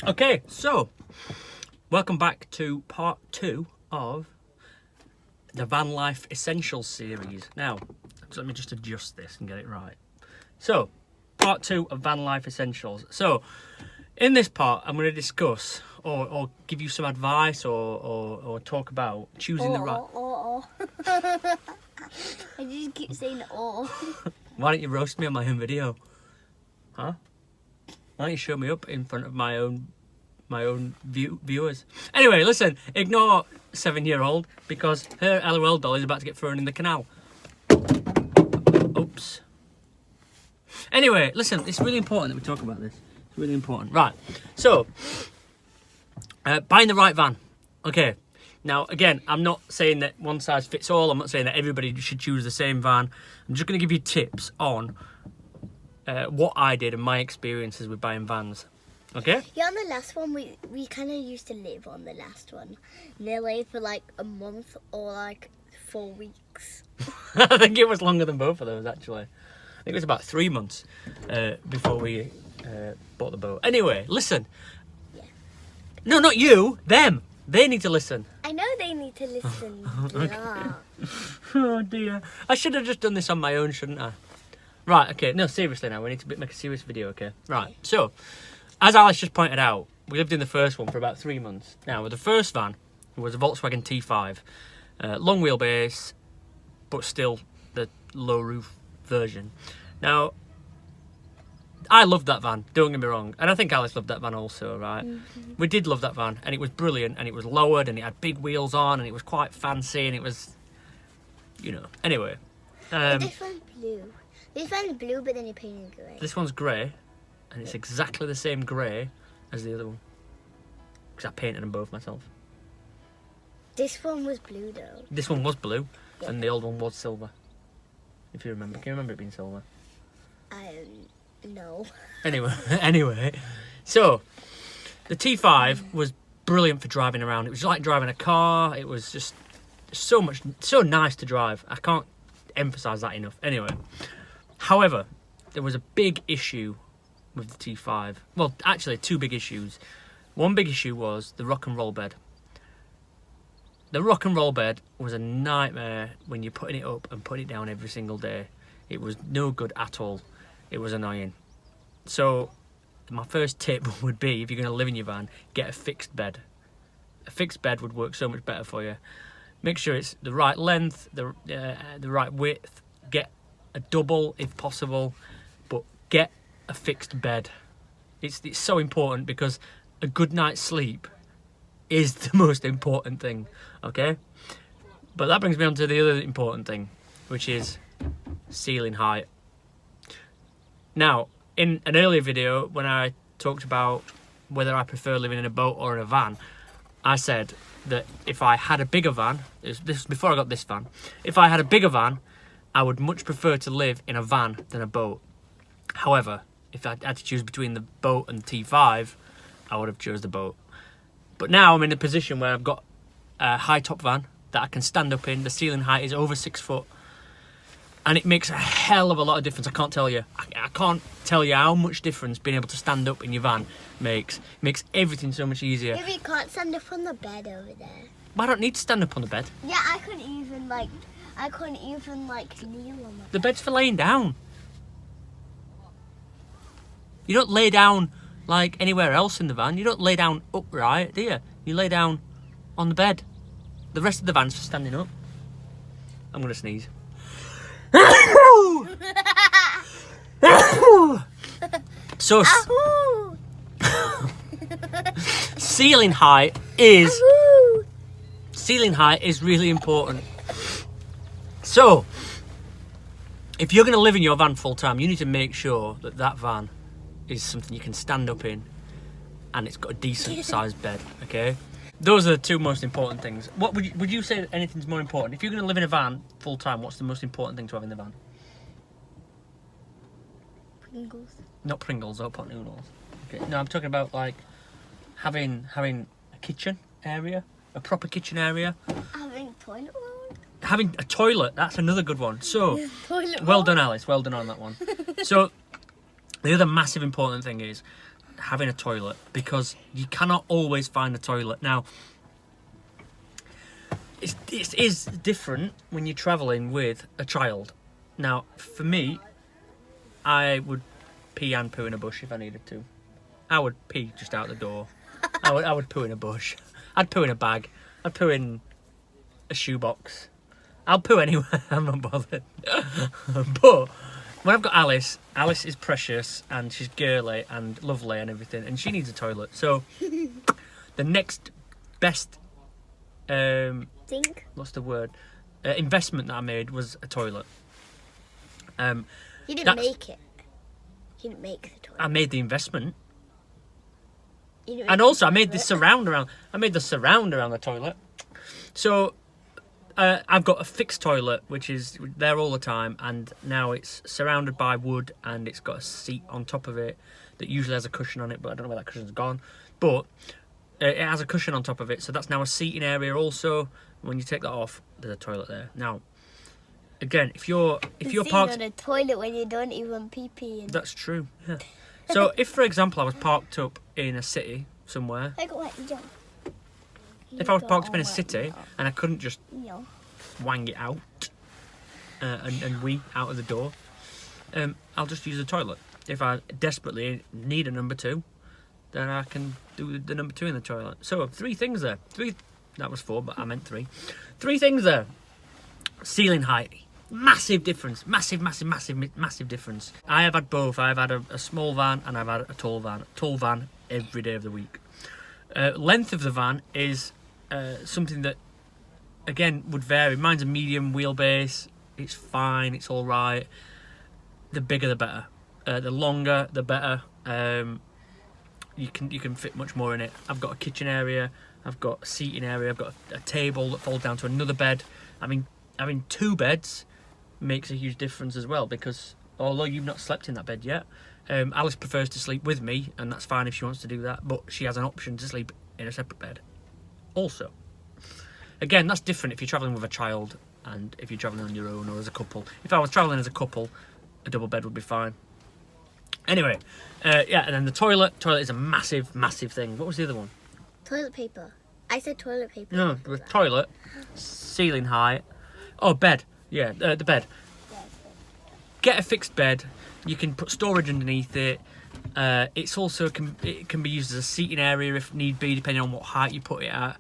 Okay, so welcome back to part 2 of the Vanlife Essentials series. Now, let me just adjust this and get it right. So, part 2 of Vanlife Essentials. So, in this part, I'm going to discuss or give you some advice or talk about choosing the right... I just keep saying "oh." Why don't you roast me on my own video? Huh? Why don't you show me up in front of my own viewers? Anyway, listen, ignore 7-year-old because her LOL doll is about to get thrown in the canal. Oops. Anyway, listen, it's really important that we talk about this. It's really important. Right, so, buying the right van. Okay, now, again, I'm not saying that one size fits all. I'm not saying that everybody should choose the same van. I'm just going to give you tips on what I did and my experiences with buying vans. Okay? Yeah, on the last one, we kind of used to live on the last one. Nearly for like a month or like 4 weeks. I think it was longer than both of those, actually. I think it was about 3 months before we bought the boat. Anyway, listen. Yeah. No, not you. Them. They need to listen. I know they need to listen. Yeah. Oh, dear. I should have just done this on my own, shouldn't I? Right, okay. No, seriously now. We need to make a serious video, okay? Right. So, as Alice just pointed out, we lived in the first one for about 3 months. Now, with the first van, it was a Volkswagen T5. Long wheelbase, but still the low roof version. Now, I loved that van, don't get me wrong. And I think Alice loved that van also, right? Mm-hmm. We did love that van, and it was brilliant, and it was lowered, and it had big wheels on, and it was quite fancy, and it was, you know. Anyway. This one's blue. This one's blue, but then you painted grey. This one's grey, and it's exactly the same grey as the other one. Because I painted them both myself. This one was blue, though. This one was blue, and the old one was silver. If you remember. Can you remember it being silver? No. Anyway. So, the T5 was brilliant for driving around. It was like driving a car. It was just so nice to drive. I can't emphasise that enough. Anyway. However, there was a big issue with the T5. Well, actually, 2 big issues. One big issue was the rock and roll bed. The rock and roll bed was a nightmare when you're putting it up and putting it down every single day. It was no good at all. It was annoying. So, my first tip would be, if you're going to live in your van, get a fixed bed. A fixed bed would work so much better for you. Make sure it's the right length, the right width. Get a double if possible, but get a fixed bed. It's so important because a good night's sleep is the most important thing, okay? But that brings me on to the other important thing, which is ceiling height. Now, in an earlier video, when I talked about whether I prefer living in a boat or in a van, I said that if I had a bigger van, this was before I got this van, if I had a bigger van, I would much prefer to live in a van than a boat. However, if I had to choose between the boat and the T5, I would have chose the boat. But now I'm in a position where I've got a high top van that I can stand up in. The ceiling height is over 6 foot. And it makes a hell of a lot of difference. I can't tell you. I can't tell you how much difference being able to stand up in your van makes. It makes everything so much easier. If you can't stand up on the bed over there. But I don't need to stand up on the bed. Yeah, I couldn't even kneel on The bed's for laying down. You don't lay down like anywhere else in the van. You don't lay down upright, do you? You lay down on the bed. The rest of the van's for standing up. I'm going to sneeze. So, ceiling height is really important. So, if you're going to live in your van full time, you need to make sure that that van is something you can stand up in, and it's got a decent sized bed. Okay, those are the 2 most important things. What would you say anything's more important? If you're going to live in a van full time, what's the most important thing to have in the van? Pringles. Not Pringles or pot noodles. Okay. No, I'm talking about like having a kitchen area, a proper kitchen area. Having a toilet roll. Having a toilet, that's another good one. So, well done, Alice. Well done on that one. So, the other massive important thing is having a toilet, because you cannot always find a toilet. Now, it is different when you're travelling with a child. Now, for me, I would pee and poo in a bush if I needed to. I would pee just out the door. I would poo in a bush. I'd poo in a bag. I'd poo in a shoebox. I'll poo anywhere. I'm not bothered. But when I've got Alice, Alice is precious and she's girly and lovely and everything, and she needs a toilet. So the next best what's the word? Investment that I made was a toilet. You didn't make it. You didn't make the toilet. I made the investment. And also I made the surround around. I made the surround around the toilet. So I've got a fixed toilet which is there all the time, and now it's surrounded by wood and it's got a seat on top of it that usually has a cushion on it, but I don't know where that cushion's gone. But it has a cushion on top of it, so that's now a seating area also. When you take that off, there's a toilet there. Now, again, if you're parked on a toilet when you don't even pee in. That's true. Yeah. So if, for example, I was parked up in a city somewhere, if I was parked up in a city and I couldn't just wang it out and wee out of the door, I'll just use the toilet. If I desperately need a number 2, then I can do the number 2 in the toilet. So 3 things there. 3. That was 4, but I meant 3. 3 things there. Ceiling height. Massive difference. Massive difference. I have had both. I've had a small van and I've had a tall van. Tall van every day of the week. Length of the van is something that, again, would vary. Mine's a medium wheelbase. It's fine. It's all right. The bigger the better. The longer the better. You can fit much more in it. I've got a kitchen area. I've got a seating area. I've got a table that folds down to another bed. I mean, having 2 beds makes a huge difference as well, because although you've not slept in that bed yet, Alice prefers to sleep with me, and that's fine if she wants to do that, but she has an option to sleep in a separate bed also. Again, that's different if you're travelling with a child and if you're travelling on your own or as a couple. If I was travelling as a couple, a double bed would be fine. Anyway, yeah, and then the toilet is a massive thing. What was the other one? Toilet paper. I said toilet paper. No, the toilet, ceiling height. Oh, bed. Yeah, the bed. Get a fixed bed. You can put storage underneath it. It's also it can be used as a seating area if need be, depending on what height you put it at.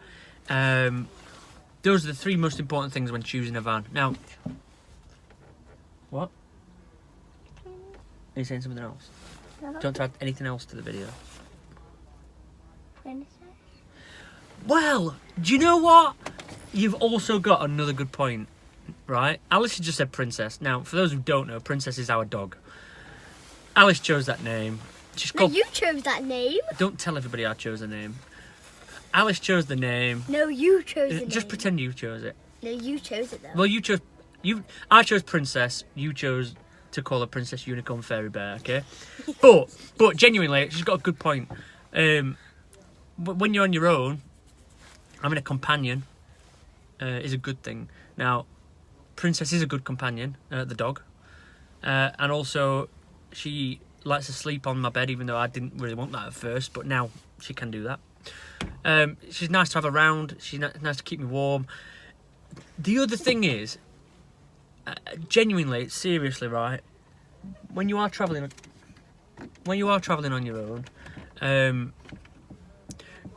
Those are the 3 most important things when choosing a van. Now, what? Are you saying something else? Do you want to add anything else to the video? Well, do you know what? You've also got another good point, right? Alice has just said Princess. Now, for those who don't know, Princess is our dog. Alice chose that name. You chose that name. Don't tell everybody I chose the name. Alice chose the name. No, you chose the name. Just pretend you chose it. No, you chose it though. Well, I chose Princess. You chose to call her Princess Unicorn Fairy Bear, okay? but genuinely, she's got a good point. When you're on your own, having a companion is a good thing. Now, Princess is a good companion, the dog, and also she likes to sleep on my bed, even though I didn't really want that at first, but now she can do that. She's nice to have around. She's nice to keep me warm. The other thing is, genuinely, seriously, right? When you are travelling on your own,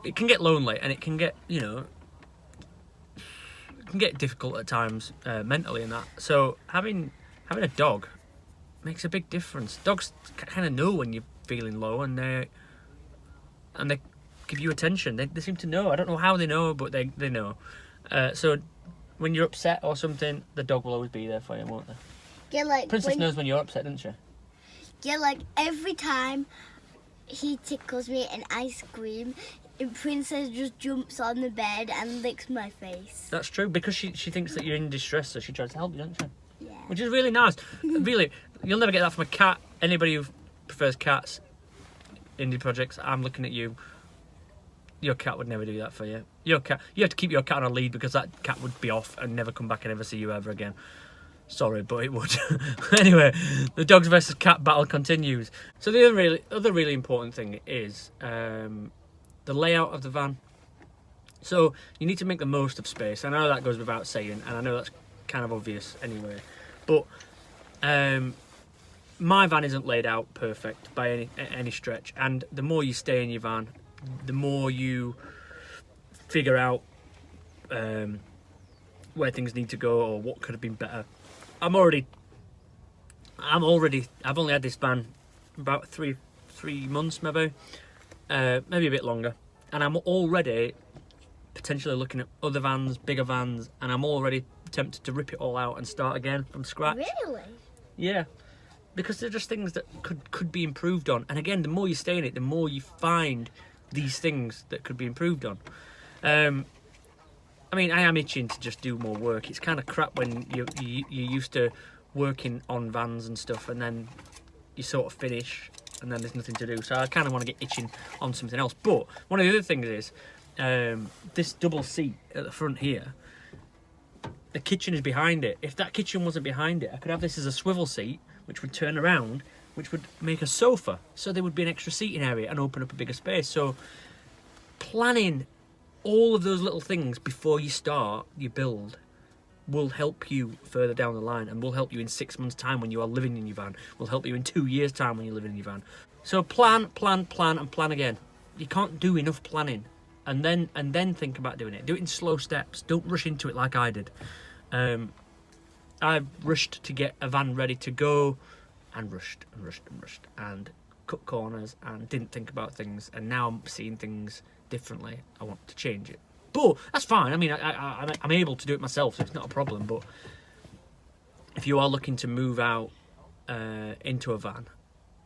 it can get lonely, and it can get, it can get difficult at times mentally and that. So having a dog makes a big difference. Dogs kind of know when you're feeling low, and they give you attention. They seem to know. I don't know how they know, but they know. So when you're upset or something, the dog will always be there for you, won't they? Yeah, like Princess knows when you're upset, doesn't she? Yeah, like every time he tickles me and I scream, and Princess just jumps on the bed and licks my face. That's true, because she thinks that you're in distress, so she tries to help you, doesn't she? Yeah. Which is really nice. Really, you'll never get that from a cat. Anybody who prefers cats, indie projects, I'm looking at you. Your cat would never do that for you. You have to keep your cat on a lead, because that cat would be off and never come back and never see you ever again. Sorry, but it would. Anyway, the dogs versus cat battle continues. So the other really important thing is the layout of the van. So you need to make the most of space. I know that goes without saying, and I know that's kind of obvious anyway. But my van isn't laid out perfect by any stretch. And the more you stay in your van, the more you figure out where things need to go or what could have been better. I've only had this van about three months, maybe a bit longer, and I'm already potentially looking at other vans, bigger vans, and I'm already tempted to rip it all out and start again from scratch. Really? Yeah, because they're just things that could be improved on. And again, the more you stay in it, the more you find these things that could be improved on. I mean, I am itching to just do more work. It's kind of crap when you're used to working on vans and stuff, and then you sort of finish, and then there's nothing to do. So I kind of want to get itching on something else. But one of the other things is this double seat at the front here. The kitchen is behind it. If that kitchen wasn't behind it, I could have this as a swivel seat, which would turn around, which would make a sofa. So there would be an extra seating area and open up a bigger space. So planning all of those little things before you start your build will help you further down the line, and will help you in 6 months' time when you are living in your van, will help you in 2 years' time when you're living in your van. So plan, and plan again. You can't do enough planning, and then think about doing it. Do it in slow steps. Don't rush into it like I did. I rushed to get a van ready to go, and rushed and cut corners and didn't think about things, and now I'm seeing things differently. I want to change it, but that's fine. I mean, I'm able to do it myself, so it's not a problem. But if you are looking to move out into a van,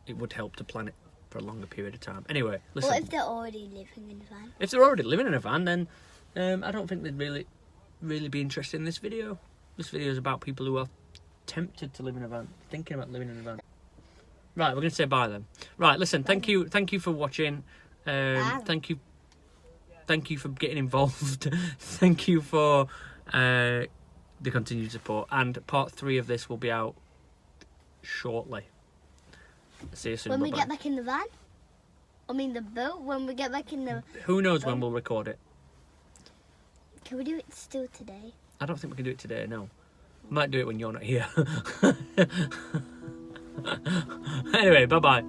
it would help to plan it for a longer period of time. Anyway, listen. What if they're already living in a van? If they're already living in a van, then I don't think they'd really be interested in this video. This video is about people who are tempted to live in a van, thinking about living in a van. Right, we're going to say bye then. Right, listen, thank you for watching. Thank you for getting involved. Thank you for the continued support. And part 3 of this will be out shortly. See you soon. When Bye-bye. we get back in the van? I mean the boat, when we get back in the... Who knows when we'll record it? Can we do it still today? I don't think we can do it today, no. Might do it when you're not here. Anyway, bye-bye.